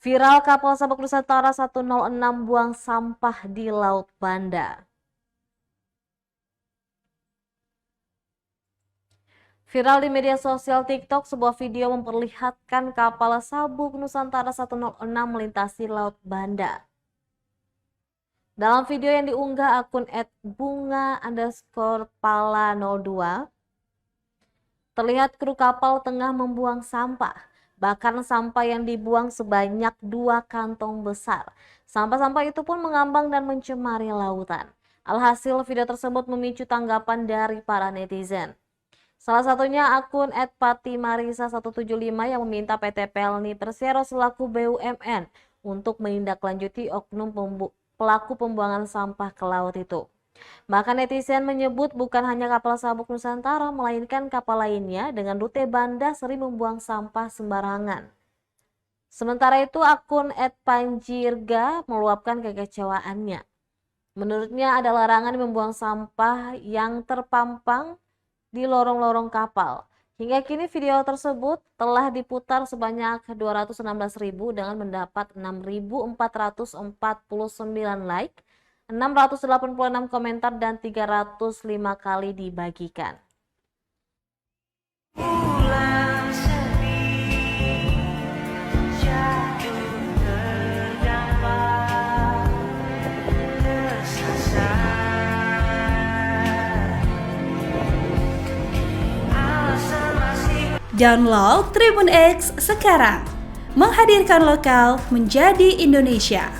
Viral kapal Sabuk Nusantara 106 buang sampah di Laut Banda. Viral di media sosial TikTok, sebuah video memperlihatkan kapal Sabuk Nusantara 106 melintasi Laut Banda. Dalam video yang diunggah akun @bunga_pala02, terlihat kru kapal tengah membuang sampah. Bahkan sampah yang dibuang sebanyak 2 kantong besar. Sampah-sampah itu pun mengambang dan mencemari lautan. Alhasil video tersebut memicu tanggapan dari para netizen. Salah satunya akun @patimarisa175 yang meminta PT Pelni Persero selaku BUMN untuk menindaklanjuti oknum pelaku pembuangan sampah ke laut itu. Bahkan netizen menyebut bukan hanya kapal Sabuk Nusantara, melainkan kapal lainnya dengan rute Banda sering membuang sampah sembarangan. Sementara itu akun @panjirga meluapkan kekecewaannya. Menurutnya ada larangan membuang sampah yang terpampang di lorong-lorong kapal. Hingga kini video tersebut telah diputar sebanyak 216.000 dengan mendapat 6.449 like, 686 komentar dan 305 kali dibagikan. Download Tribun X sekarang, menghadirkan lokal menjadi Indonesia.